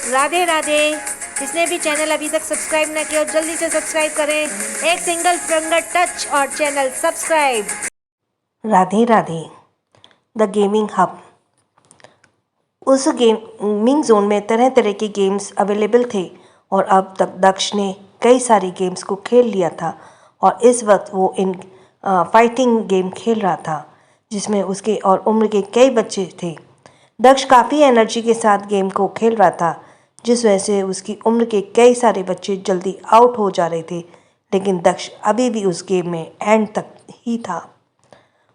राधे राधे। जिसने भी चैनल अभी तक सब्सक्राइब ना किया जल्दी से सब्सक्राइब करें। एक सिंगल फिंगर टच और channel subscribe. Radhe Radhe. The gaming hub. उस गेमिंग जोन में तरह तरह के गेम्स अवेलेबल थे और अब तक दक्ष ने कई सारे गेम्स को खेल लिया था और इस वक्त वो इन फाइटिंग गेम खेल रहा था जिसमें उसके और उम्र के कई बच्चे थे। दक्ष काफ़ी एनर्जी के साथ गेम को खेल रहा था जिस वजह से उसकी उम्र के कई सारे बच्चे जल्दी आउट हो जा रहे थे, लेकिन दक्ष अभी भी उस गेम में एंड तक ही था।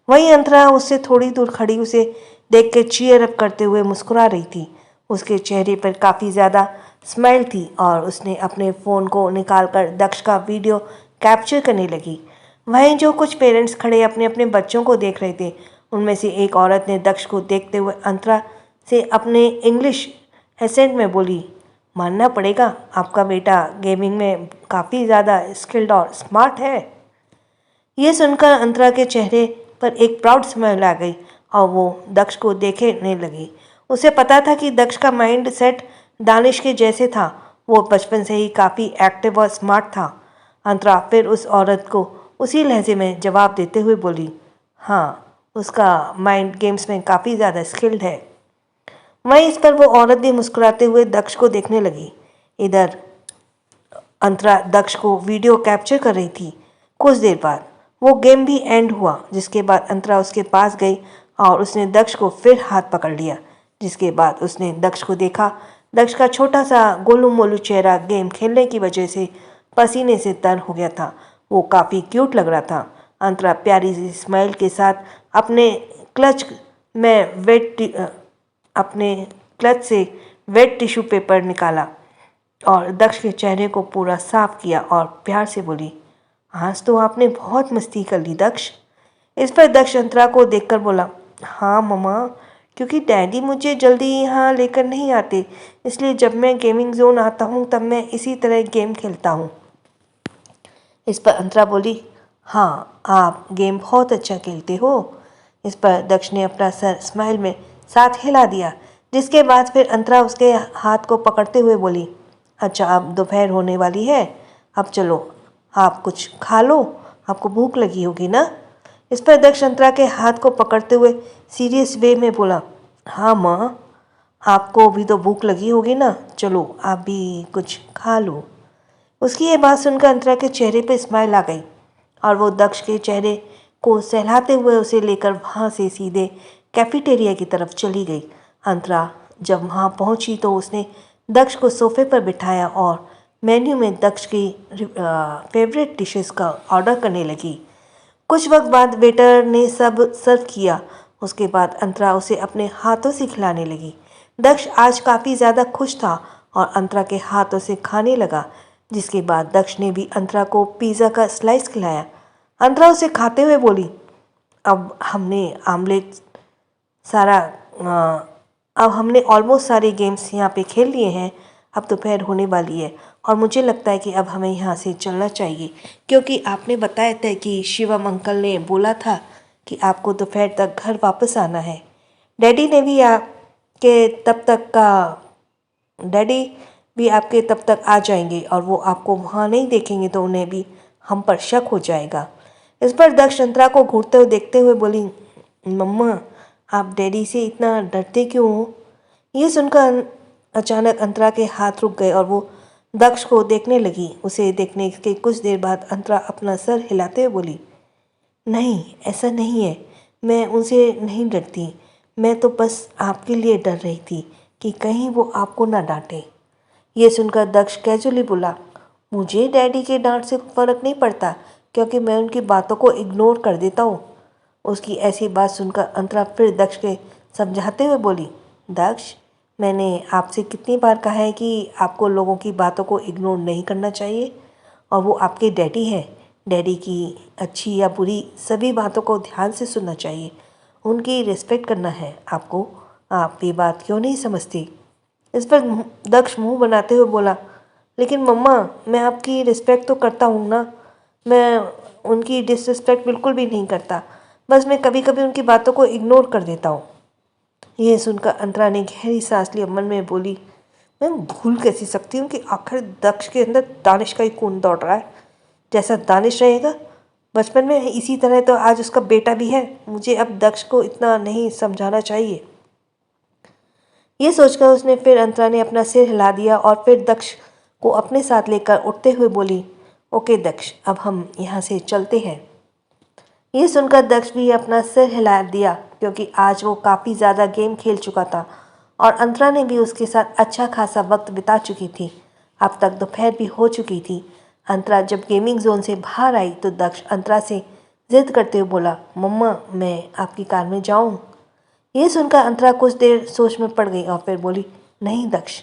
वहीं अंतरा उससे थोड़ी दूर खड़ी उसे देख के चीयर अप करते हुए मुस्कुरा रही थी। उसके चेहरे पर काफ़ी ज़्यादा स्माइल थी और उसने अपने फ़ोन को निकालकर दक्ष का वीडियो कैप्चर करने लगी। वहीं जो कुछ पेरेंट्स खड़े अपने अपने बच्चों को देख रहे थे, उनमें से एक औरत ने दक्ष को देखते हुए अंतरा से अपने इंग्लिश एसेंट में बोली, मानना पड़ेगा आपका बेटा गेमिंग में काफ़ी ज़्यादा स्किल्ड और स्मार्ट है। ये सुनकर अंतरा के चेहरे पर एक प्राउड स्माइल आ गई और वो दक्ष को देखने लगी। उसे पता था कि दक्ष का माइंड सेट दानिश के जैसे था। वो बचपन से ही काफ़ी एक्टिव और स्मार्ट था। अंतरा फिर उस औरत को उसी लहजे में जवाब देते हुए बोली, हाँ, उसका माइंड गेम्स में काफ़ी ज़्यादा स्किल्ड है। वहीं इस पर वो औरत भी मुस्कुराते हुए दक्ष को देखने लगी। इधर अंतरा दक्ष को वीडियो कैप्चर कर रही थी। कुछ देर बाद वो गेम भी एंड हुआ, जिसके बाद अंतरा उसके पास गई और उसने दक्ष को फिर हाथ पकड़ लिया। जिसके बाद उसने दक्ष को देखा। दक्ष का छोटा सा गोलू मोलू चेहरा गेम खेलने की वजह से पसीने से तर हो गया था। वो काफ़ी क्यूट लग रहा था। अंतरा प्यारी सी स्माइल के साथ अपने क्लच से वेट टिश्यू पेपर निकाला और दक्ष के चेहरे को पूरा साफ किया और प्यार से बोली, आज तो आपने बहुत मस्ती कर ली दक्ष। इस पर दक्ष अंतरा को देखकर बोला, हाँ मम्मा, क्योंकि डैडी मुझे जल्दी यहाँ लेकर नहीं आते, इसलिए जब मैं गेमिंग जोन आता हूँ तब मैं इसी तरह गेम खेलता हूँ। इस पर अंतरा बोली, हाँ, आप गेम बहुत अच्छा खेलते हो। इस पर दक्ष ने अपना सर स्माइल में साथ हिला दिया। जिसके बाद फिर अंतरा उसके हाथ को पकड़ते हुए बोली, अच्छा, अब दोपहर होने वाली है, अब चलो आप कुछ खा लो, आपको भूख लगी होगी ना। इस पर दक्ष अंतरा के हाथ को पकड़ते हुए सीरियस वे में बोला, हाँ माँ, आपको भी तो भूख लगी होगी ना, चलो आप भी कुछ खा लो। उसकी ये बात सुनकर अंतरा के चेहरे पर स्माइल आ गई और वो दक्ष के चेहरे को सहलाते हुए उसे लेकर वहाँ से सीधे कैफेटेरिया की तरफ चली गई। अंतरा जब वहाँ पहुँची तो उसने दक्ष को सोफे पर बिठाया और मेन्यू में दक्ष की फेवरेट डिशेस का ऑर्डर करने लगी। कुछ वक्त बाद वेटर ने सब सर्व किया। उसके बाद अंतरा उसे अपने हाथों से खिलाने लगी। दक्ष आज काफ़ी ज़्यादा खुश था और अंतरा के हाथों से खाने लगा। जिसके बाद दक्ष ने भी अंतरा को पिज़्ज़ा का स्लाइस खिलाया। अंतरा उसे खाते हुए बोली, अब हमने आमलेट सारा अब हमने ऑलमोस्ट सारे गेम्स यहाँ पे खेल लिए हैं। अब दोपहर होने वाली है और मुझे लगता है कि अब हमें यहाँ से चलना चाहिए, क्योंकि आपने बताया था कि शिवम अंकल ने बोला था कि आपको दोपहर तक घर वापस आना है। डैडी ने भी आपके तब तक आ जाएंगे और वो आपको वहाँ नहीं देखेंगे तो उन्हें भी हम पर शक हो जाएगा। इस पर दक्ष अंतरा को घूरते हुए देखते हुए बोली, मम्मा, आप डैडी से इतना डरते क्यों हो। ये सुनकर अचानक अंतरा के हाथ रुक गए और वो दक्ष को देखने लगी। उसे देखने के कुछ देर बाद अंतरा अपना सर हिलाते हुए बोली, नहीं, ऐसा नहीं है, मैं उनसे नहीं डरती, मैं तो बस आपके लिए डर रही थी कि कहीं वो आपको ना डांटे। ये सुनकर दक्ष कैजुअली बोला, मुझे डैडी के डांट से फ़र्क नहीं पड़ता, क्योंकि मैं उनकी बातों को इग्नोर कर देता हूँ। उसकी ऐसी बात सुनकर अंतरा फिर दक्ष के समझाते हुए बोली, दक्ष, मैंने आपसे कितनी बार कहा है कि आपको लोगों की बातों को इग्नोर नहीं करना चाहिए, और वो आपके डैडी हैं। डैडी की अच्छी या बुरी सभी बातों को ध्यान से सुनना चाहिए, उनकी रिस्पेक्ट करना है आपको। आप ये बात क्यों नहीं समझती। इस पर दक्ष मुंह बनाते हुए बोला, लेकिन मम्मा, मैं आपकी रिस्पेक्ट तो करता हूँ ना, मैं उनकी डिसरिस्पेक्ट बिल्कुल भी नहीं करता, बस मैं कभी कभी उनकी बातों को इग्नोर कर देता हूँ। यह सुनकर अंतरा ने गहरी सांस ली, मन में बोली, मैं भूल कैसी सकती हूँ कि आखिर दक्ष के अंदर दानिश का ही खून दौड़ रहा है। जैसा दानिश रहेगा बचपन में इसी तरह तो आज उसका बेटा भी है। मुझे अब दक्ष को इतना नहीं समझाना चाहिए। ये सोचकर उसने फिर अंतरा ने अपना सिर हिला दिया और फिर दक्ष को अपने साथ लेकर उठते हुए बोली, ओके दक्ष, अब हम यहाँ से चलते हैं। ये सुनकर दक्ष भी अपना सिर हिला दिया क्योंकि आज वो काफ़ी ज़्यादा गेम खेल चुका था और अंतरा ने भी उसके साथ अच्छा खासा वक्त बिता चुकी थी। अब तक दोपहर भी हो चुकी थी। अंतरा जब गेमिंग जोन से बाहर आई तो दक्ष अंतरा से जिद करते हुए बोला, मम्मा मैं आपकी कार में जाऊँ। ये सुनकर अंतरा कुछ देर सोच में पड़ गई और फिर बोली, नहीं दक्ष,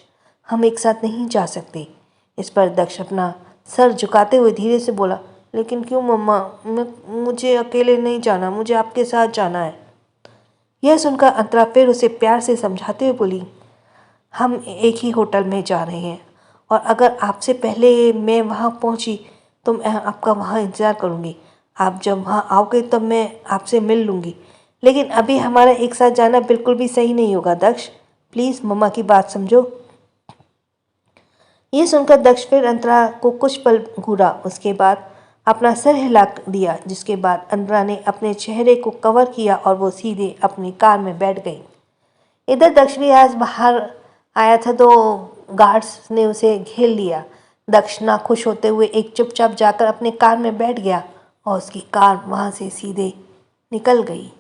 हम एक साथ नहीं जा सकते। इस पर दक्ष अपना सर झुकाते हुए धीरे से बोला, लेकिन क्यों मम्मा, मुझे अकेले नहीं जाना, मुझे आपके साथ जाना है। यह सुनकर अंतरा फिर उसे प्यार से समझाते हुए बोली, हम एक ही होटल में जा रहे हैं और अगर आपसे पहले मैं वहाँ पहुँची तो मैं आपका वहाँ इंतज़ार करूँगी। आप जब वहाँ आओगे तब मैं आपसे मिल लूँगी, लेकिन अभी हमारा एक साथ जाना बिल्कुल भी सही नहीं होगा दक्ष, प्लीज़ मम्मा की बात समझो। ये सुनकर दक्ष फिर अंतरा को कुछ पल घूरा, उसके बाद अपना सर हिला दिया, जिसके बाद अंतरा ने अपने चेहरे को कवर किया और वो सीधे अपनी कार में बैठ गई। इधर दक्ष भी आज बाहर आया था तो गार्ड्स ने उसे घेर लिया। दक्ष नाखुश होते हुए एक चुपचाप जाकर अपने कार में बैठ गया और उसकी कार वहाँ से सीधे निकल गई।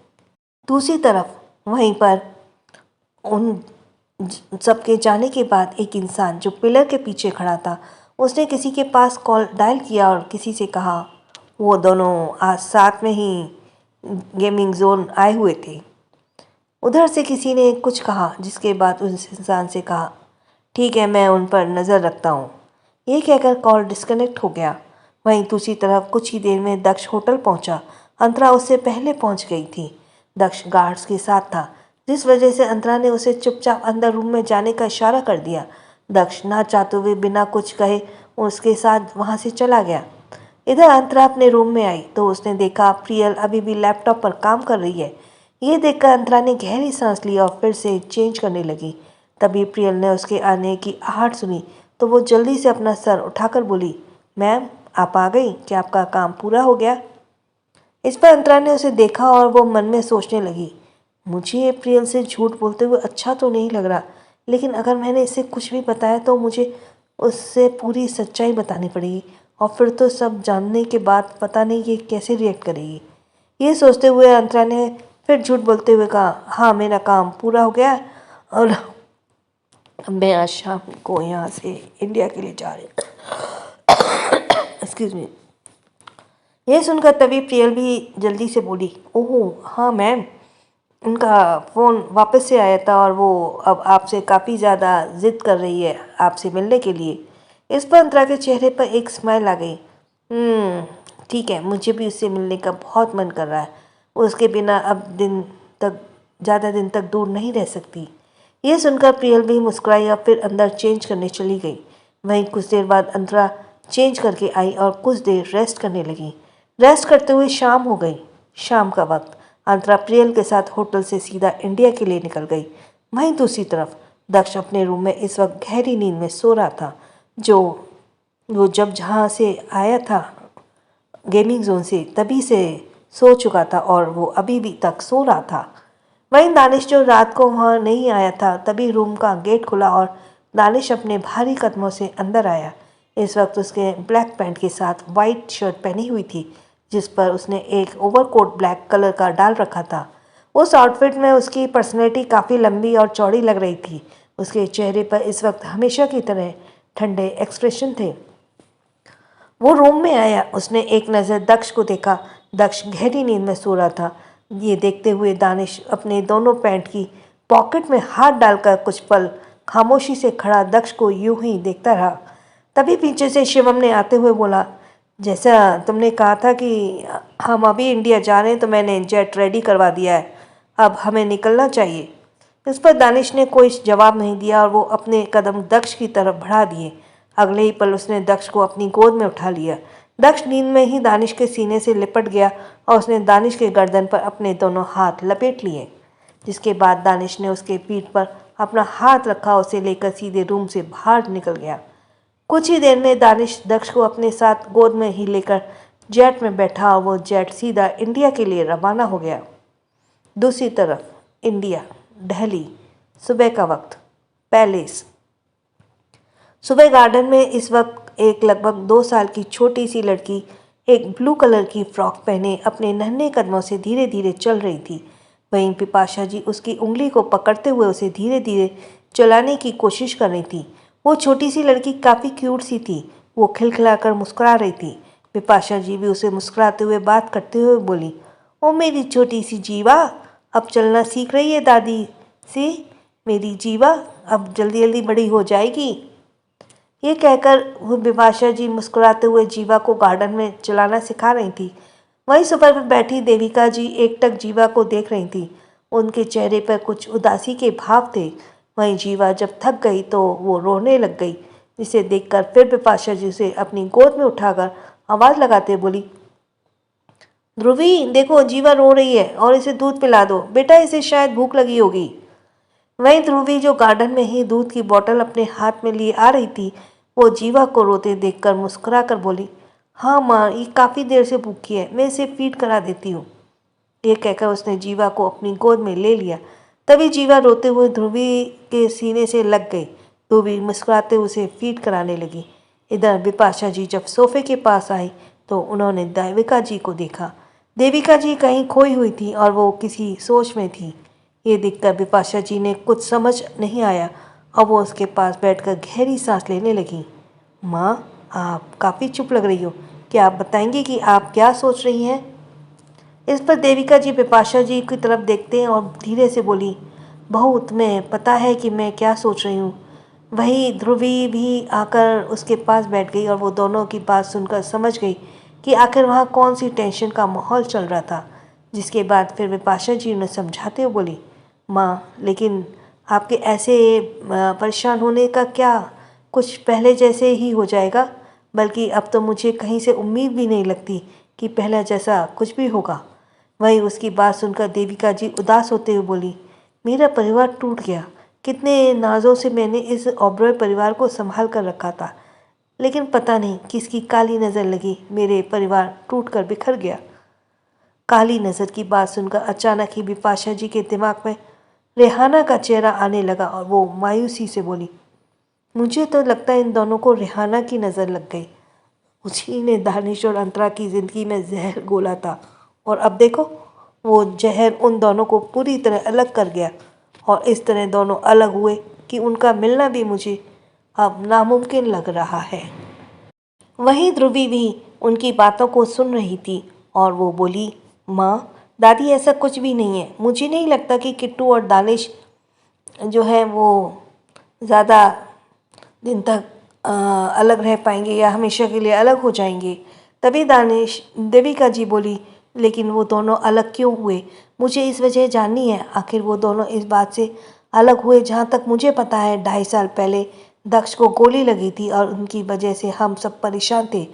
दूसरी तरफ वहीं पर उन सबके जाने के बाद एक इंसान जो पिलर के पीछे खड़ा था, उसने किसी के पास कॉल डायल किया और किसी से कहा। वो दोनों आज साथ में ही गेमिंग जोन आए हुए थे। उधर से किसी ने कुछ कहा, जिसके बाद उस इंसान से कहा, ठीक है मैं उन पर नज़र रखता हूँ। ये कहकर कॉल डिस्कनेक्ट हो गया। वहीं दूसरी तरफ कुछ ही देर में दक्ष होटल पहुँचा। अंतरा उससे पहले पहुँच गई थी। दक्ष गार्ड्स के साथ था, जिस वजह से अंतरा ने उसे चुपचाप अंदर रूम में जाने का इशारा कर दिया। दक्ष ना चाहते हुए बिना कुछ कहे उसके साथ वहाँ से चला गया। इधर अंतरा अपने रूम में आई तो उसने देखा प्रियल अभी भी लैपटॉप पर काम कर रही है। ये देखकर अंतरा ने गहरी सांस ली और फिर से चेंज करने लगी। तभी प्रियल ने उसके आने की आहट सुनी तो वो जल्दी से अपना सर उठाकर बोली, मैम आप आ गई, क्या आपका काम पूरा हो गया? इस पर अंतरा ने उसे देखा और वो मन में सोचने लगी, मुझे प्रियल से झूठ बोलते हुए अच्छा तो नहीं लग रहा, लेकिन अगर मैंने इसे कुछ भी बताया तो मुझे उससे पूरी सच्चाई बतानी पड़ेगी और फिर तो सब जानने के बाद पता नहीं ये कैसे रिएक्ट करेगी। ये सोचते हुए अंतरा ने फिर झूठ बोलते हुए कहा, हाँ मेरा काम पूरा हो गया और मैं आज शाम को यहाँ से इंडिया के लिए जा रही हूँ। Excuse me. यह सुनकर तभी प्रियल भी जल्दी से बोली, ओह हाँ मैम, उनका फ़ोन वापस से आया था और वो अब आपसे काफ़ी ज़्यादा ज़िद कर रही है आपसे मिलने के लिए। इस पर अंतरा के चेहरे पर एक स्माइल आ गई। ठीक है, मुझे भी उससे मिलने का बहुत मन कर रहा है। उसके बिना अब ज़्यादा दिन तक दूर नहीं रह सकती। ये सुनकर प्रियल भी मुस्कुराई और फिर अंदर चेंज करने चली गई। वहीं कुछ देर बाद अंतरा चेंज करके आई और कुछ देर रेस्ट करने लगी। रेस्ट करते हुए शाम हो गई। शाम का वक्त अंतरा प्रियल के साथ होटल से सीधा इंडिया के लिए निकल गई। वहीं दूसरी तरफ दक्ष अपने रूम में इस वक्त गहरी नींद में सो रहा था। वो जब जहाँ से आया था गेमिंग जोन से तभी से सो चुका था और वो अभी भी तक सो रहा था। वहीं दानिश जो रात को वहाँ नहीं आया था, तभी रूम का गेट खुला और दानिश अपने भारी कदमों से अंदर आया। इस वक्त उसके ब्लैक पैंट के साथ वाइट शर्ट पहनी हुई थी, जिस पर उसने एक ओवरकोट ब्लैक कलर का डाल रखा था। उस आउटफिट में उसकी पर्सनैलिटी काफ़ी लंबी और चौड़ी लग रही थी। उसके चेहरे पर इस वक्त हमेशा की तरह ठंडे एक्सप्रेशन थे। वो रूम में आया, उसने एक नज़र दक्ष को देखा। दक्ष गहरी नींद में सो रहा था। ये देखते हुए दानिश अपने दोनों पैंट की पॉकेट में हाथ डालकर कुछ पल खामोशी से खड़ा दक्ष को यूं ही देखता रहा। तभी पीछे से शिवम ने आते हुए बोला, जैसा तुमने कहा था कि हम अभी इंडिया जा रहे हैं तो मैंने जेट रेडी करवा दिया है, अब हमें निकलना चाहिए। इस पर दानिश ने कोई जवाब नहीं दिया और वो अपने कदम दक्ष की तरफ बढ़ा दिए। अगले ही पल उसने दक्ष को अपनी गोद में उठा लिया। दक्ष नींद में ही दानिश के सीने से लिपट गया और उसने दानिश के गर्दन पर अपने दोनों हाथ लपेट लिए, जिसके बाद दानिश ने उसके पीठ पर अपना हाथ रखा, उसे लेकर सीधे रूम से बाहर निकल गया। कुछ ही देर में दानिश दक्ष को अपने साथ गोद में ही लेकर जेट में बैठा और वो जेट सीधा इंडिया के लिए रवाना हो गया। दूसरी तरफ इंडिया, दिल्ली, सुबह का वक्त, पैलेस। सुबह गार्डन में इस वक्त एक लगभग 2 साल की छोटी सी लड़की एक ब्लू कलर की फ्रॉक पहने अपने नन्हे कदमों से धीरे धीरे चल रही थी। वहीं पिपाशा जी उसकी उंगली को पकड़ते हुए उसे धीरे धीरे चलाने की कोशिश कर रही थी। वो छोटी सी लड़की काफ़ी क्यूट सी थी। वो खिलखिलाकर मुस्कुरा रही थी। पिपाशा जी भी उसे मुस्कुराते हुए बात करते हुए बोली, ओ मेरी छोटी सी जीवा, अब चलना सीख रही है दादी सी। मेरी जीवा अब जल्दी जल्दी बड़ी हो जाएगी। ये कहकर वो पिपाशा जी मुस्कुराते हुए जीवा को गार्डन में चलाना सिखा रही थी। वहीं सोफे पर बैठी देविका जी एकटक जीवा को देख रही थी। उनके चेहरे पर कुछ उदासी के भाव थे। वहीं जीवा जब थक गई तो वो रोने लग गई, जिसे देखकर फिर पिपाशा जी उसे अपनी गोद में उठाकर आवाज़ लगाते बोली, ध्रुवी देखो जीवा रो रही है और इसे दूध पिला दो बेटा, इसे शायद भूख लगी होगी। वहीं ध्रुवी जो गार्डन में ही दूध की बोतल अपने हाथ में लिए आ रही थी, वो जीवा को रोते देखकर मुस्कुरा कर बोली, हाँ माँ, ये काफ़ी देर से भूखी है, मैं इसे फीड करा देती हूँ। ये कहकर उसने जीवा को अपनी गोद में ले लिया। तभी जीवा रोते हुए ध्रुवी के सीने से लग गई। ध्रुवी मुस्कुराते उसे फीड कराने लगी। इधर बिपाशा जी जब सोफे के पास आई तो उन्होंने देविका जी को देखा। देविका जी कहीं खोई हुई थी और वो किसी सोच में थी। ये देखकर बिपाशा जी ने कुछ समझ नहीं आया और वो उसके पास बैठकर गहरी सांस लेने लगी। माँ, आप काफ़ी चुप लग रही हो, क्या आप बताएंगी कि आप क्या सोच रही हैं? इस पर देविका जी बिपाशा जी की तरफ देखते हैं और धीरे से बोली, बहू तुम्हें पता है कि मैं क्या सोच रही हूँ। वही ध्रुवी भी आकर उसके पास बैठ गई और वो दोनों की बात सुनकर समझ गई कि आखिर वहाँ कौन सी टेंशन का माहौल चल रहा था। जिसके बाद फिर बिपाशा जी उन्हें समझाते हुए बोली, माँ लेकिन आपके ऐसे परेशान होने का क्या, कुछ पहले जैसे ही हो जाएगा, बल्कि अब तो मुझे कहीं से उम्मीद भी नहीं लगती कि पहले जैसा कुछ भी होगा। वहीं उसकी बात सुनकर देविका जी उदास होते हुए बोली, मेरा परिवार टूट गया, कितने नाजों से मैंने इस ओबरॉय परिवार को संभाल कर रखा था, लेकिन पता नहीं किसकी काली नज़र लगी, मेरे परिवार टूट कर बिखर गया। काली नज़र की बात सुनकर अचानक ही बिपाशा जी के दिमाग में रेहाना का चेहरा आने लगा और वो मायूसी से बोली, मुझे तो लगता है इन दोनों को रेहाना की नज़र लग गई। उसी ने दानिश और अंतरा की ज़िंदगी में जहर घोला था और अब देखो वो जहर उन दोनों को पूरी तरह अलग कर गया और इस तरह दोनों अलग हुए कि उनका मिलना भी मुझे अब नामुमकिन लग रहा है। वहीं ध्रुवी भी उनकी बातों को सुन रही थी और वो बोली, माँ दादी ऐसा कुछ भी नहीं है, मुझे नहीं लगता कि किट्टू और दानिश जो है वो ज़्यादा दिन तक अलग रह पाएंगे या हमेशा के लिए अलग हो जाएंगे। तभी देविका जी बोली, लेकिन वो दोनों अलग क्यों हुए, मुझे इस वजह जाननी है। आखिर वो दोनों इस बात से अलग हुए, जहाँ तक मुझे पता है 2.5 साल पहले दक्ष को गोली लगी थी और उनकी वजह से हम सब परेशान थे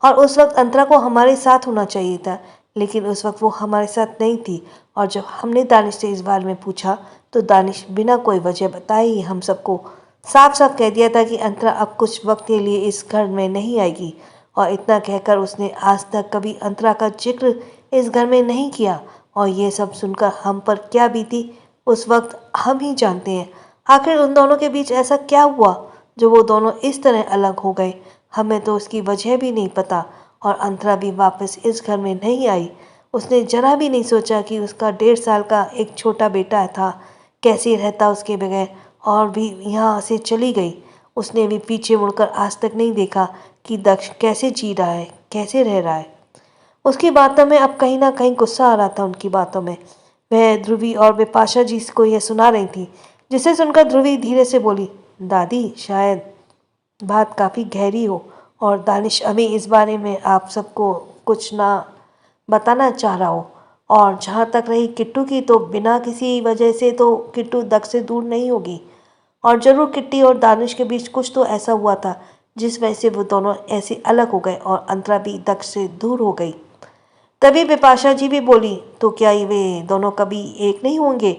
और उस वक्त अंतरा को हमारे साथ होना चाहिए था, लेकिन उस वक्त वो हमारे साथ नहीं थी। और जब हमने दानिश से इस बारे में पूछा तो दानिश बिना कोई वजह बताए ही हम सबको साफ साफ कह दिया था कि अंतरा अब कुछ वक्त के लिए इस घर में नहीं आएगी। और इतना कहकर उसने आज तक कभी अंतरा का जिक्र इस घर में नहीं किया। और ये सब सुनकर हम पर क्या बीती उस वक्त हम ही जानते हैं। आखिर उन दोनों के बीच ऐसा क्या हुआ जो वो दोनों इस तरह अलग हो गए, हमें तो उसकी वजह भी नहीं पता। और अंतरा भी वापस इस घर में नहीं आई। उसने जरा भी नहीं सोचा कि उसका 1.5 साल का एक छोटा बेटा था, कैसे रहता उसके बगैर, और भी यहाँ से चली गई। उसने भी पीछे मुड़कर आज तक नहीं देखा कि दक्ष कैसे जी रहा है, कैसे रह रहा है। उसकी बातों में अब कहीं ना कहीं गुस्सा आ रहा था। उनकी बातों में वह ध्रुवी और बिपाशा जी को यह सुना रही थी, जिसे सुनकर ध्रुवी धीरे से बोली, दादी शायद बात काफ़ी गहरी हो और दानिश अभी इस बारे में आप सबको कुछ ना बताना चाह रहा हो। और जहाँ तक रही किट्टू की, तो बिना किसी वजह से तो किट्टू दक्ष से दूर नहीं होगी और ज़रूर किट्टी और दानिश के बीच कुछ तो ऐसा हुआ था जिस वजह से वो दोनों ऐसे अलग हो गए और अंतरा भी दक्ष से दूर हो गई। तभी बिपाशा जी भी बोली, तो क्या वे दोनों कभी एक नहीं होंगे?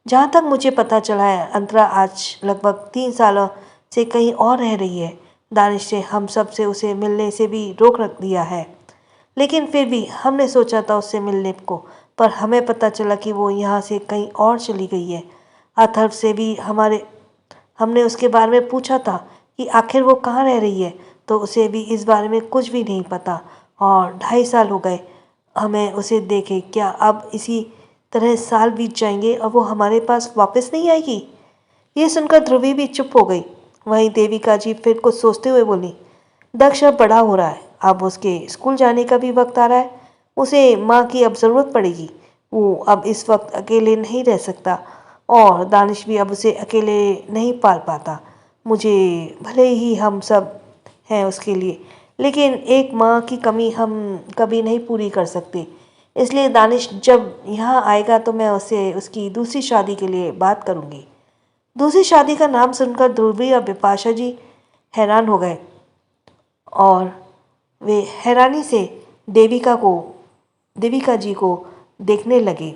जहाँ तक मुझे पता चला है अंतरा आज लगभग 3 सालों से कहीं और रह रही है। दानिश ने हम सब से उसे मिलने से भी रोक रख दिया है, लेकिन फिर भी हमने सोचा था उससे मिलने को, पर हमें पता चला कि वो यहाँ से कहीं और चली गई है। अथर्व से भी हमने उसके बारे में पूछा था कि आखिर वो कहाँ रह रही है, तो उसे भी इस बारे में कुछ भी नहीं पता। और 2.5 साल हो गए हमें उसे देखे। क्या अब इसी तरह साल बीत जाएंगे और वो हमारे पास वापस नहीं आएगी? ये सुनकर ध्रुवी भी चुप हो गई। वहीं देविका जी फिर कुछ सोचते हुए बोली, दक्ष अब बड़ा हो रहा है, अब उसके स्कूल जाने का भी वक्त आ रहा है। उसे माँ की अब ज़रूरत पड़ेगी। वो अब इस वक्त अकेले नहीं रह सकता और दानिश भी अब उसे अकेले नहीं पाल पाता। मुझे भले ही हम सब हैं उसके लिए, लेकिन एक माँ की कमी हम कभी नहीं पूरी कर सकते। इसलिए दानिश जब यहाँ आएगा तो मैं उसे उसकी दूसरी शादी के लिए बात करूँगी। दूसरी शादी का नाम सुनकर ध्रुवी और बिपाशा जी हैरान हो गए और वे हैरानी से देविका जी को देखने लगे।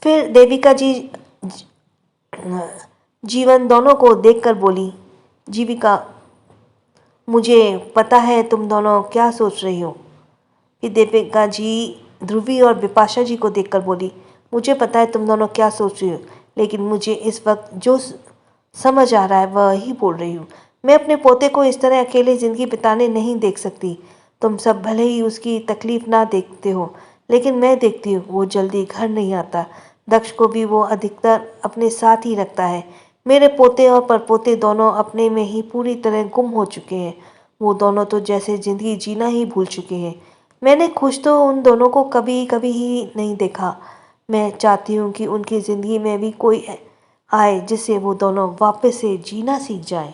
फिर देविका जी जीवन दोनों को देखकर बोली, जीविका, मुझे पता है तुम दोनों क्या सोच रही हो। फिर देविका जी ध्रुवी और बिपाशा जी को देखकर बोली, मुझे पता है तुम दोनों क्या सोच रही हो, लेकिन मुझे इस वक्त जो समझ आ रहा है वह ही बोल रही हूँ। मैं अपने पोते को इस तरह अकेले ज़िंदगी बिताने नहीं देख सकती। तुम सब भले ही उसकी तकलीफ़ ना देखते हो, लेकिन मैं देखती हूँ वो जल्दी घर नहीं आता। दक्ष को भी वो अधिकतर अपने साथ ही रखता है। मेरे पोते और परपोते दोनों अपने में ही पूरी तरह गुम हो चुके हैं। वो दोनों तो जैसे ज़िंदगी जीना ही भूल चुके हैं। मैंने खुश तो उन दोनों को कभी कभी ही नहीं देखा। मैं चाहती हूँ कि उनकी ज़िंदगी में भी कोई आए जिससे वो दोनों वापस से जीना सीख जाएं।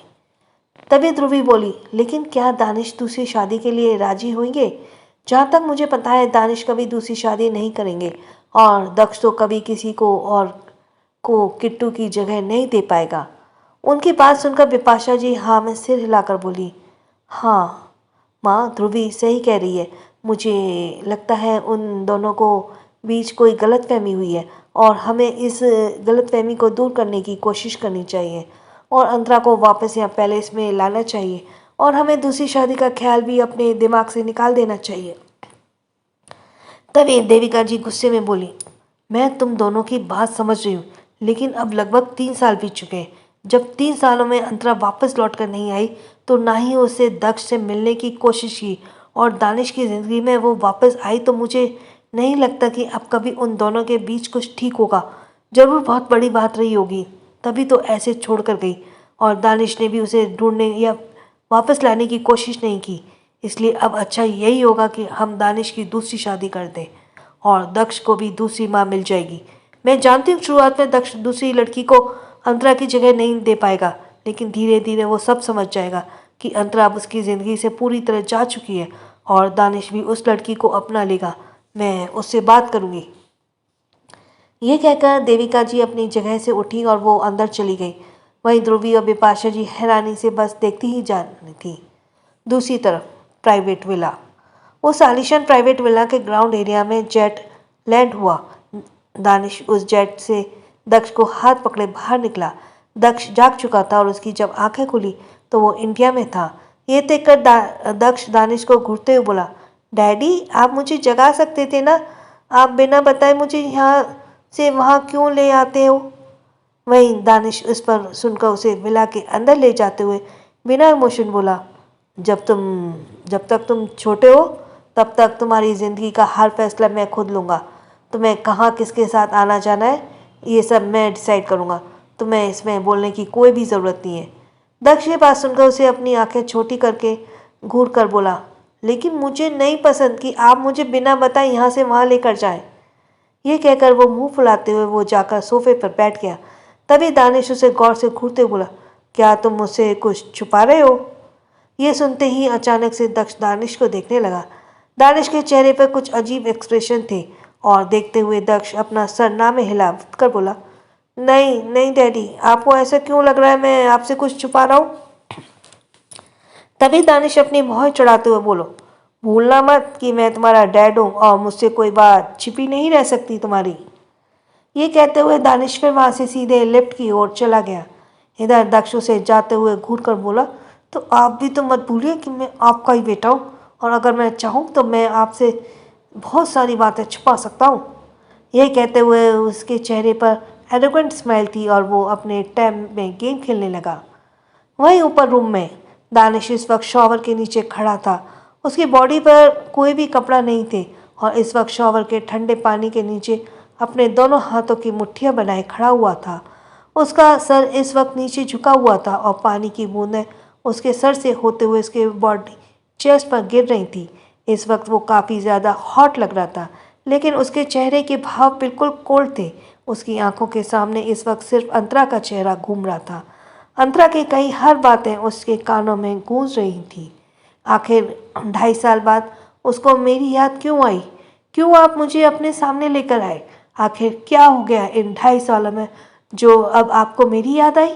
तभी ध्रुवी बोली, लेकिन क्या दानिश दूसरी शादी के लिए राजी होंगे? जहाँ तक मुझे पता है दानिश कभी दूसरी शादी नहीं करेंगे और दक्ष तो कभी किसी को और को किट्टू की जगह नहीं दे पाएगा। उनकी बात सुनकर बिपाशा जी हाँ में सिर हिलाकर बोली, हाँ माँ, ध्रुवी सही कह रही है। मुझे लगता है उन दोनों को बीच कोई गलतफहमी हुई है और हमें इस गलतफहमी को दूर करने की कोशिश करनी चाहिए और अंतरा को वापस यहाँ पैलेस में लाना चाहिए और हमें दूसरी शादी का ख्याल भी अपने दिमाग से निकाल देना चाहिए। तभी देविका जी गुस्से में बोली, मैं तुम दोनों की बात समझ रही हूँ, लेकिन अब लगभग 3 साल बीत चुके हैं। जब 3 सालों में अंतरा वापस लौट कर नहीं आई तो ना ही उसे दक्ष से मिलने की कोशिश की और दानिश की ज़िंदगी में वो वापस आई तो मुझे नहीं लगता कि अब कभी उन दोनों के बीच कुछ ठीक होगा। ज़रूर बहुत बड़ी बात रही होगी, तभी तो ऐसे छोड़ कर गई और दानिश ने भी उसे ढूंढने या वापस लाने की कोशिश नहीं की। इसलिए अब अच्छा यही होगा कि हम दानिश की दूसरी शादी कर दें और दक्ष को भी दूसरी माँ मिल जाएगी। मैं जानती हूँ शुरुआत में दक्ष दूसरी लड़की को अंतरा की जगह नहीं दे पाएगा, लेकिन धीरे धीरे वो सब समझ जाएगा कि अंतरा अब उसकी ज़िंदगी से पूरी तरह जा चुकी है और दानिश भी उस लड़की को अपना लेगा। मैं उससे बात करूँगी। ये कहकर देविका जी अपनी जगह से उठी और वो अंदर चली गई। वहीं ध्रुवी और बिपाशा जी हैरानी से बस देखती ही जा रही थी। दूसरी तरफ प्राइवेट विला, उस आलीशान प्राइवेट विला के ग्राउंड एरिया में जेट लैंड हुआ। दानिश उस जेट से दक्ष को हाथ पकड़े बाहर निकला। दक्ष जाग चुका था और उसकी जब आंखें खुली तो वो इंडिया में था। ये देखकर दक्ष दानिश को घूरते हुए बोला, डैडी, आप मुझे जगा सकते थे ना? आप बिना बताए मुझे यहाँ से वहाँ क्यों ले आते हो? वहीं दानिश उस पर सुनकर उसे विला के अंदर ले जाते हुए बिना इमोशन बोला, जब तक तुम छोटे हो तब तक तुम्हारी ज़िंदगी का हर फैसला मैं खुद लूँगा। तुम्हें कहाँ किसके साथ आना जाना है ये सब मैं डिसाइड करूँगा। तुम्हें इसमें बोलने की कोई भी ज़रूरत नहीं है। दक्ष ये बात सुनकर उसे अपनी आंखें छोटी करके घूर कर बोला, लेकिन मुझे नहीं पसंद कि आप मुझे बिना बताए यहाँ से वहाँ लेकर जाएं। ये कहकर वो मुंह फुलाते हुए वो जाकर सोफे पर बैठ गया। तभी दानिश उसे गौर से घूरते बोला, क्या तुम मुझसे कुछ छुपा रहे हो? ये सुनते ही अचानक से दक्ष दानिश को देखने लगा। दानिश के चेहरे पर कुछ अजीब एक्सप्रेशन थे और देखते हुए दक्ष अपना सर ना में हिला कर बोला, नहीं नहीं डैडी, आपको ऐसा क्यों लग रहा है मैं आपसे कुछ छुपा रहा हूँ? तभी दानिश अपनी भौं चढ़ाते हुए बोलो, भूलना मत कि मैं तुम्हारा डैड हूँ और मुझसे कोई बात छिपी नहीं रह सकती तुम्हारी। ये कहते हुए दानिश फिर वहाँ से सीधे लिफ्ट की ओर चला गया। इधर दक्ष उसे जाते हुए घूर कर बोला, तो आप भी तो मत भूलिए कि मैं आपका ही बेटा हूँ, और अगर मैं चाहूँ तो मैं आपसे बहुत सारी बातें छुपा सकता हूँ। यह कहते हुए उसके चेहरे पर एरोगेंट स्माइल थी और वो अपने टैब में गेम खेलने लगा। वहीं ऊपर रूम में दानिश इस वक्त शॉवर के नीचे खड़ा था। उसकी बॉडी पर कोई भी कपड़ा नहीं थे और इस वक्त शॉवर के ठंडे पानी के नीचे अपने दोनों हाथों की मुट्ठियां बनाए खड़ा हुआ था। उसका सर इस वक्त नीचे झुका हुआ था और पानी की बूंदें उसके सर से होते हुए उसके बॉडी चेस्ट पर गिर रही थी। इस वक्त वो काफ़ी ज़्यादा हॉट लग रहा था, लेकिन उसके चेहरे के भाव बिल्कुल कोल्ड थे। उसकी आंखों के सामने इस वक्त सिर्फ अंतरा का चेहरा घूम रहा था। अंतरा की कई हर बातें उसके कानों में गूंज रही थी। आखिर 2.5 साल बाद उसको मेरी याद क्यों आई? क्यों आप मुझे अपने सामने लेकर आए? आखिर क्या हो गया इन 2.5 सालों में जो अब आपको मेरी याद आई?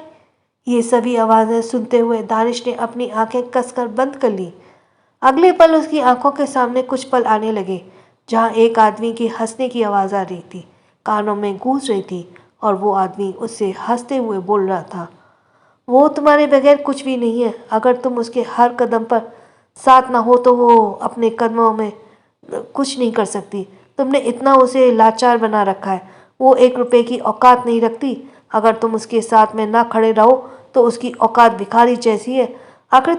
ये सभी आवाज़ें सुनते हुए दानिश ने अपनी आंखें कसकर बंद कर ली। अगले पल उसकी आंखों के सामने कुछ पल आने लगे, जहां एक आदमी की हंसने की आवाज़ आ रही थी, कानों में गूंज रही थी, और वो आदमी उससे हंसते हुए बोल रहा था, वो तुम्हारे बगैर कुछ भी नहीं है। अगर तुम उसके हर कदम पर साथ ना हो तो वो अपने कदमों में कुछ नहीं कर सकती। तुमने इतना उसे लाचार बना रखा है, वो 1 रुपए की औकात नहीं रखती। अगर तुम उसके साथ में ना खड़े रहो तो उसकी औकात भिखारी जैसी है। आखिर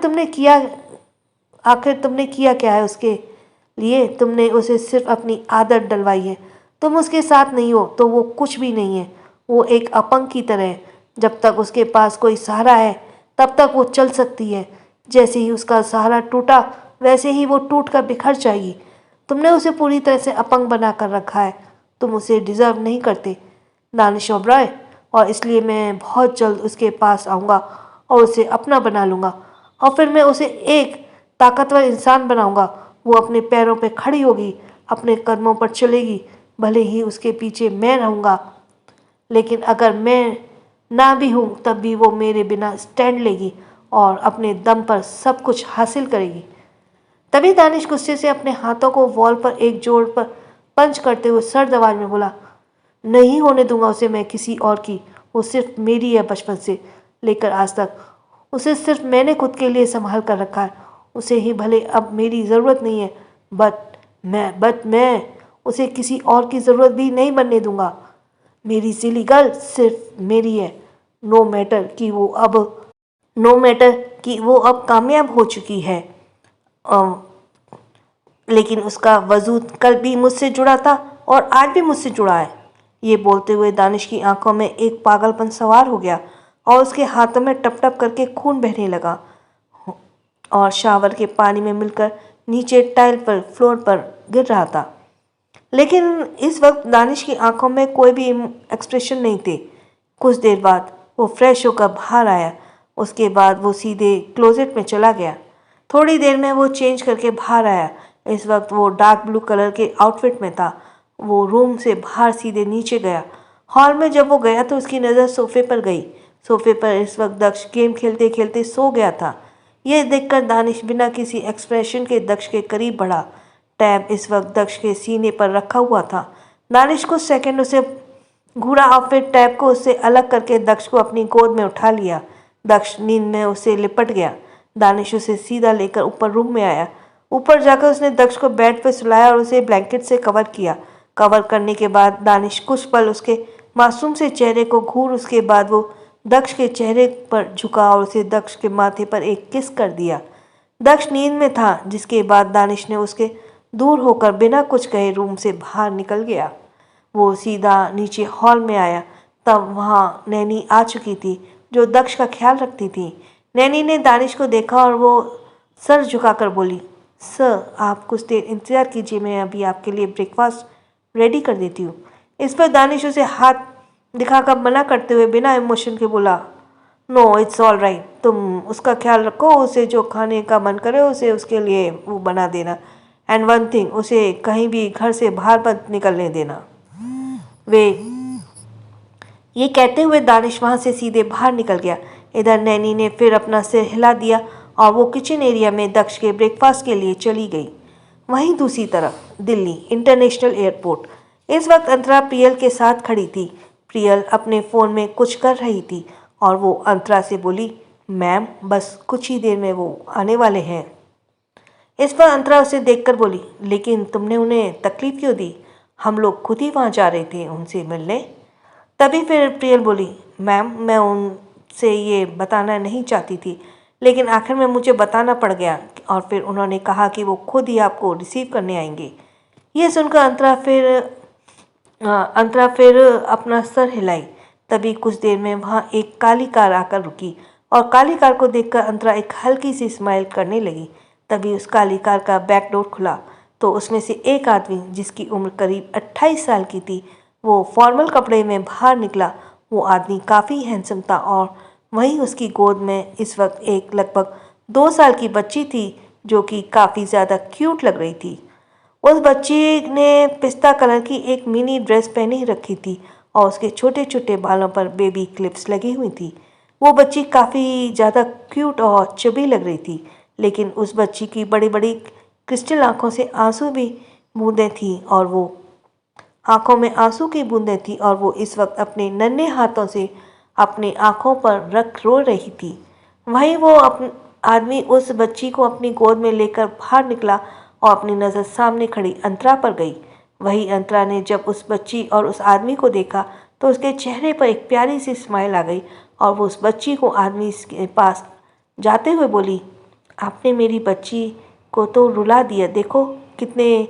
तुमने किया क्या है उसके लिए? तुमने उसे सिर्फ अपनी आदत डलवाई है। तुम उसके साथ नहीं हो तो वो कुछ भी नहीं है। वो एक अपंग की तरह है। जब तक उसके पास कोई सहारा है तब तक वो चल सकती है। जैसे ही उसका सहारा टूटा वैसे ही वो टूट कर बिखर जाएगी। तुमने उसे पूरी तरह से अपंग बना कर रखा है। तुम उसे डिज़र्व नहीं करते दानिश ओबराय, और इसलिए मैं बहुत जल्द उसके पास आऊँगा और उसे अपना बना लूँगा, और फिर मैं उसे एक ताकतवर इंसान बनाऊँगा। वो अपने पैरों पे खड़ी होगी, अपने कदमों पर चलेगी। भले ही उसके पीछे मैं रहूँगा, लेकिन अगर मैं ना भी हूँ तब भी वो मेरे बिना स्टैंड लेगी और अपने दम पर सब कुछ हासिल करेगी। तभी दानिश गुस्से से अपने हाथों को वॉल पर एक जोड़ पर पंच करते हुए सर्द आवाज में बोला, नहीं होने दूंगा उसे मैं किसी और की। वो सिर्फ मेरी है, बचपन से लेकर आज तक उसे सिर्फ मैंने खुद के लिए संभाल कर रखा है। उसे ही भले अब मेरी ज़रूरत नहीं है, बट मैं उसे किसी और की ज़रूरत भी नहीं बनने दूंगा। मेरी सिली गर्ल सिर्फ मेरी है। नो मैटर कि वो अब कामयाब हो चुकी है, लेकिन उसका वजूद कल भी मुझसे जुड़ा था और आज भी मुझसे जुड़ा है। ये बोलते हुए दानिश की आंखों में एक पागलपन सवार हो गया और उसके हाथों में टप टप करके खून बहने लगा और शावर के पानी में मिलकर नीचे टाइल पर फ्लोर पर गिर रहा था। लेकिन इस वक्त दानिश की आंखों में कोई भी एक्सप्रेशन नहीं थे। कुछ देर बाद वो फ्रेश होकर बाहर आया। उसके बाद वो सीधे क्लोजेट में चला गया। थोड़ी देर में वो चेंज करके बाहर आया। इस वक्त वो डार्क ब्लू कलर के आउटफिट में था। वो रूम से बाहर सीधे नीचे गया। हॉल में जब वो गया तो उसकी नज़र सोफे पर गई। सोफे पर इस वक्त दक्ष गेम खेलते खेलते सो गया था। यह देखकर दानिश बिना किसी एक्सप्रेशन के दक्ष के करीब बढ़ा। टैब इस वक्त दक्ष के सीने पर रखा हुआ था। दानिश कुछ सेकंड उसे घूरा और फिर टैब को उससे अलग करके दक्ष को अपनी गोद में उठा लिया। दक्ष नींद में उसे लिपट गया। दानिश उसे सीधा लेकर ऊपर रूम में आया। ऊपर जाकर उसने दक्ष को बेड पर सुलाया और उसे ब्लैंकेट से कवर किया। कवर करने के बाद दानिश कुछ पल उसके मासूम से चेहरे को घूर उसके बाद वो दक्ष के चेहरे पर झुका और उसे दक्ष के माथे पर एक किस कर दिया। दक्ष नींद में था, जिसके बाद दानिश ने उसके दूर होकर बिना कुछ कहे रूम से बाहर निकल गया। वो सीधा नीचे हॉल में आया। तब वहाँ नैनी आ चुकी थी जो दक्ष का ख्याल रखती थी। नैनी ने दानिश को देखा और वो सर झुकाकर बोली, सर आप कुछ देर इंतज़ार कीजिए, मैं अभी आपके लिए ब्रेकफास्ट रेडी कर देती हूँ। इस पर दानिश उसे हाथ दिखाकर मना करते हुए बिना इमोशन के बोला, नो इट्स ऑल राइट, तुम उसका ख्याल रखो, उसे जो खाने का मन करे उसे उसके लिए वो बना देना। एंड वन थिंग, उसे कहीं भी घर से बाहर मत निकलने देना। वे ये कहते हुए दानिश वहाँ से सीधे बाहर निकल गया। इधर नैनी ने फिर अपना सिर हिला दिया और वो किचन एरिया में दक्ष के ब्रेकफास्ट के लिए चली गई। वहीं दूसरी तरफ दिल्ली इंटरनेशनल एयरपोर्ट, इस वक्त अंतरा प्रियल के साथ खड़ी थी। प्रियल अपने फ़ोन में कुछ कर रही थी और वो अंतरा से बोली, मैम बस कुछ ही देर में वो आने वाले हैं। इस पर अंतरा उसे देखकर बोली, लेकिन तुमने उन्हें तकलीफ क्यों दी? हम लोग खुद ही वहाँ जा रहे थे उनसे मिलने। तभी फिर प्रियल बोली, मैम मैं उनसे ये बताना नहीं चाहती थी, लेकिन आखिर में मुझे बताना पड़ गया और फिर उन्होंने कहा कि वो खुद ही आपको रिसीव करने आएंगे। ये सुनकर अंतरा फिर अपना सर हिलाई। तभी कुछ देर में वहाँ एक काली कार आकर रुकी और काली कार को देखकर अंतरा एक हल्की सी स्माइल करने लगी। तभी उस काली कार का बैक डोर खुला तो उसमें से एक आदमी, जिसकी उम्र करीब 28 साल की थी, वो फॉर्मल कपड़े में बाहर निकला। वो आदमी काफ़ी हैंडसम था और वहीं उसकी गोद में इस वक्त एक लगभग 2 साल की बच्ची थी, जो कि काफ़ी ज़्यादा क्यूट लग रही थी। उस बच्ची ने पिस्ता कलर की एक मिनी ड्रेस पहनी रखी थी और उसके छोटे छोटे बालों पर बेबी क्लिप्स लगी हुई थी। वो बच्ची काफ़ी ज़्यादा क्यूट और चबी लग रही थी, लेकिन उस बच्ची की बड़ी बड़ी क्रिस्टल आंखों से आंसू भी बूंदें थी और वो आंखों में आंसू की बूंदें थी और वो इस वक्त अपने नन्हे हाथों से अपनी आंखों पर रख रो रही थी। वहीं वो आदमी उस बच्ची को अपनी गोद में लेकर बाहर निकला और अपनी नज़र सामने खड़ी अंतरा पर गई। वही अंतरा ने जब उस बच्ची और उस आदमी को देखा तो उसके चेहरे पर एक प्यारी सी स्माइल आ गई और वो उस बच्ची को आदमी के पास जाते हुए बोली, आपने मेरी बच्ची को तो रुला दिया, देखो कितने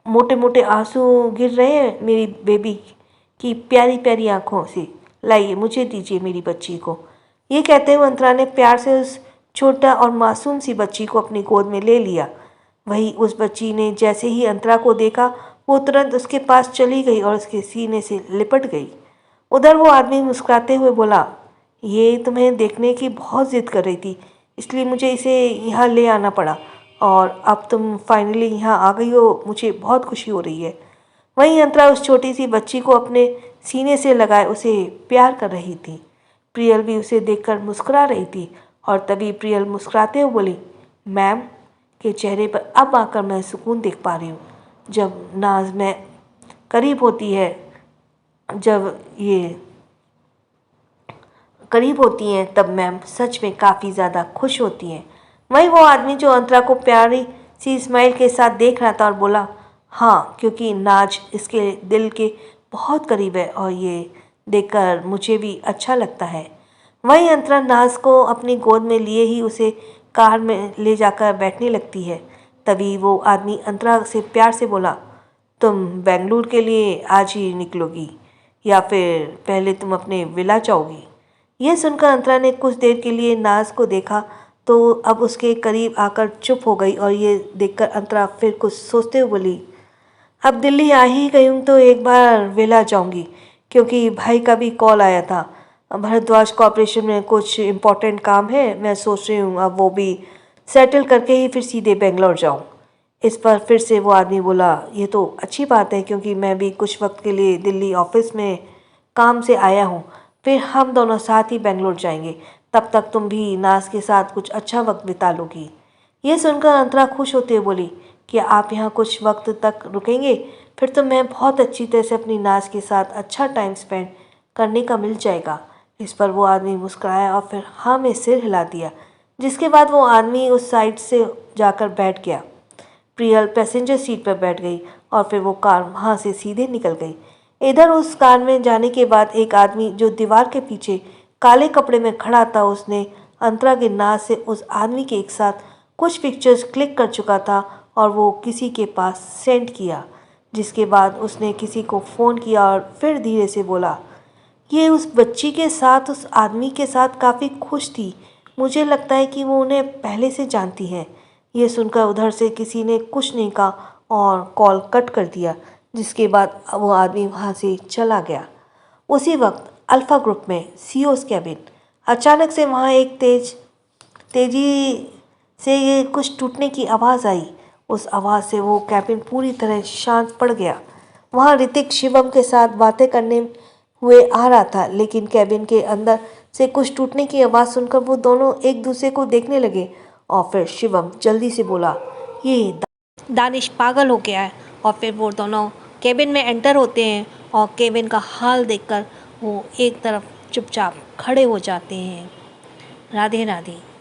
मोटे मोटे आंसू गिर रहे हैं मेरी बेबी की प्यारी प्यारी आंखों से। लाइए मुझे दीजिए मेरी बच्ची को। ये कहते हुए अंतरा ने प्यार से उस छोटा और मासूम सी बच्ची को अपनी गोद में ले लिया। वही उस बच्ची ने जैसे ही अंतरा को देखा वो तुरंत उसके पास चली गई और उसके सीने से लिपट गई। उधर वो आदमी मुस्कुराते हुए बोला, ये तुम्हें देखने की बहुत जिद कर रही थी, इसलिए मुझे इसे यहाँ ले आना पड़ा और अब तुम फाइनली यहाँ आ गई हो, मुझे बहुत खुशी हो रही है। वहीं अंतरा उस छोटी सी बच्ची को अपने सीने से लगाए उसे प्यार कर रही थी। प्रियल भी उसे देखकर मुस्कुरा रही थी और तभी प्रियल मुस्कुराते हुए बोली, मैम के चेहरे पर अब आकर मैं सुकून देख पा रही हूँ। जब नाज में करीब होती है जब ये करीब होती हैं तब मैम सच में काफ़ी ज़्यादा खुश होती हैं। वहीं वो आदमी जो अंतरा को प्यारी सी स्माइल के साथ देख रहा था और बोला, हाँ क्योंकि नाज इसके दिल के बहुत करीब है और ये देखकर मुझे भी अच्छा लगता है। वहीं अंतरा नाज को अपनी गोद में लिए ही उसे कार में ले जाकर बैठने लगती है। तभी वो आदमी अंतरा से प्यार से बोला, तुम बेंगलुरु के लिए आज ही निकलोगी या फिर पहले तुम अपने विला जाओगी? यह सुनकर अंतरा ने कुछ देर के लिए नाज को देखा तो अब उसके करीब आकर चुप हो गई और ये देखकर अंतरा फिर कुछ सोचते हुए बोली, अब दिल्ली आ ही गई हूँ तो एक बार विला जाऊँगी, क्योंकि भाई का भी कॉल आया था। भारद्वाज कॉर्पोरेशन में कुछ इम्पोर्टेंट काम है, मैं सोच रही हूँ अब वो भी सेटल करके ही फिर सीधे बेंगलोर जाऊँ। इस पर फिर से वो आदमी बोला, ये तो अच्छी बात है क्योंकि मैं भी कुछ वक्त के लिए दिल्ली ऑफिस में काम से आया हूँ, फिर हम दोनों साथ ही बेंगलोर जाएंगे, तब तक तुम भी नाज के साथ कुछ अच्छा वक्त बिता लोगी। ये सुनकर अंतरा खुश होते हुए बोली, क्या आप यहाँ कुछ वक्त तक रुकेंगे? फिर तो मैं बहुत अच्छी तरह से अपनी नाज के साथ अच्छा टाइम स्पेंड करने का मिल जाएगा। इस पर वो आदमी मुस्कुराया और फिर हाँ में सिर हिला दिया, जिसके बाद वो आदमी उस साइड से जाकर बैठ गया। प्रियल पैसेंजर सीट पर बैठ गई और फिर वो कार वहाँ से सीधे निकल गई। इधर उस कार में जाने के बाद एक आदमी जो दीवार के पीछे काले कपड़े में खड़ा था, उसने अंतरा के नाज से उस आदमी के एक साथ कुछ पिक्चर्स क्लिक कर चुका था और वो किसी के पास सेंड किया, जिसके बाद उसने किसी को फ़ोन किया और फिर धीरे से बोला, ये उस बच्ची के साथ उस आदमी के साथ काफ़ी खुश थी, मुझे लगता है कि वो उन्हें पहले से जानती हैं। ये सुनकर उधर से किसी ने कुछ नहीं कहा और कॉल कट कर दिया, जिसके बाद वो आदमी वहाँ से चला गया। उसी वक्त अल्फ़ा ग्रुप में सीईओज़ कैबिन अचानक से वहाँ एक तेजी से ये कुछ टूटने की आवाज़ आई। उस आवाज़ से वो कैबिन पूरी तरह शांत पड़ गया। वहाँ ऋतिक शिवम के साथ बातें करने हुए आ रहा था, लेकिन कैबिन के अंदर से कुछ टूटने की आवाज़ सुनकर वो दोनों एक दूसरे को देखने लगे और फिर शिवम जल्दी से बोला, ये दानिश पागल हो गया है। और फिर वो दोनों केबिन में एंटर होते हैं और केबिन का हाल देखकर वो एक तरफ चुपचाप खड़े हो जाते हैं। राधे राधे।